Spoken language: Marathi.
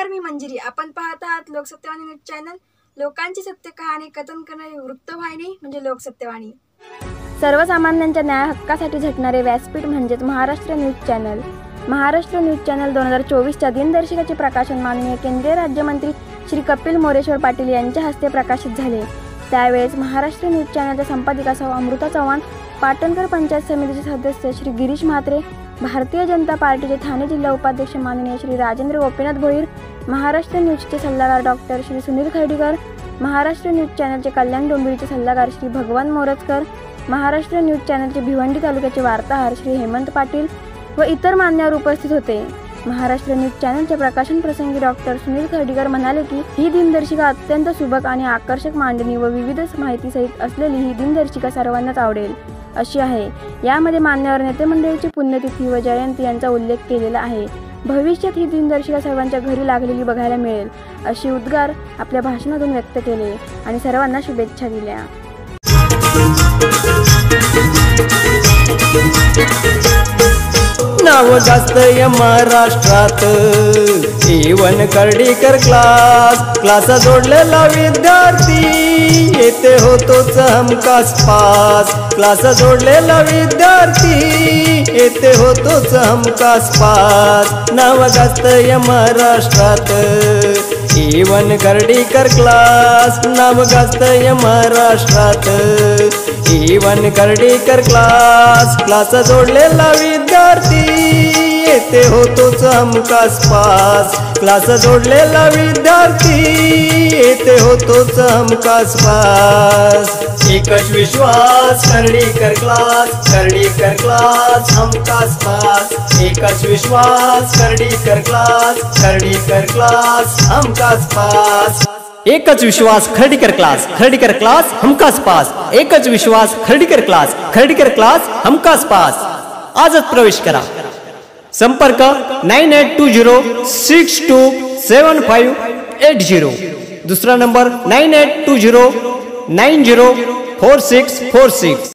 नमस्कार, मी मंजिरी. आपण पाहत आहात लोकसत्यवाणी न्यूज चॅनल. लोकांची सत्य कहाणी कथन करणारी वृत्तवाहिनी म्हणजे लोकसत्यवाणी. सर्वसामान्यांच्या न्याय हक्कासाठी झटणारे व्यासपीठ म्हणजेच Maharashtra news channel. Maharashtra news channel 2024च्या दिनदर्शिकेचे प्रकाशन माननीय केंद्रीय राज्यमंत्री श्री कपिल मोरेश्वर पाटील यांच्या हस्ते प्रकाशित झाले. त्यावेळेस महाराष्ट्र न्यूज चॅनलच्या संपादिका सौ अमृता चव्हाण, पाटणकर पंचायत समितीचे सदस्य श्री गिरीश म्हात्रे, भारतीय जनता पार्टीचे ठाणे जिल्हा उपाध्यक्ष माननीय श्री राजेंद्र गोपीनाथ भोईर, महाराष्ट्र न्यूजचे सल्लागार डॉक्टर श्री सुनील खर्डीकर, महाराष्ट्र न्यूज चॅनलचे कल्याण डोंबिवलीचे सल्लागार श्री भगवान मोरजकर, महाराष्ट्र न्यूज चॅनलचे भिवंडी तालुक्याचे वार्ताहर श्री हेमंत पाटील व इतर मान्यवर उपस्थित होते. महाराष्ट्र न्यूज चॅनलच्या प्रकाशन प्रसंगी डॉक्टर सुनील खर्डीकर म्हणाले की ही दिनदर्शिका अत्यंत सुबक आणि आकर्षक मांडणी व विविध माहितीसहित असलेली ही दिनदर्शिका सर्वांनाच आवडेल अशी आहे. यामध्ये मान्यवर नेते मंडळीची पुण्यतिथी व जयंती यांचा उल्लेख केलेला आहे. भविष्यात ही दिनदर्शिका सर्वांच्या घरी लागलेली बघायला मिळेल अशी उद्गार आपल्या भाषणातून व्यक्त केले आणि सर्वांना शुभेच्छा दिल्या. नाव जास्त या महाराष्ट्रात जीवन कर्डीकर क्लास जोडलेला विद्यार्थी येते होतोच हमखास पास. क्लास जोडलेला विद्यार्थी येते होतोच हमखास पास. नाव जास्त या महाराष्ट्रात जीवन कर्डीकर क्लास. नाव जास्त या महाराष्ट्रात जीवन कर्डीकर क्लास जोडलेला विद्यार्थी येते होतोच हमखास पास. क्लास जोडलेला विद्यार्थी येते होतोच हमखास पास. एकच विश्वास कर्डीकर क्लास हमखास पास. एकच विश्वास कर्डीकर क्लास हमखास पास. एकच विश्वास खर्डीकर क्लास हमखास पास. एकच विश्वास खर्डीकर क्लास हमखास पास. आजच प्रवेश करा. संपर्क 9820627580. दुसरा नंबर 9820904646.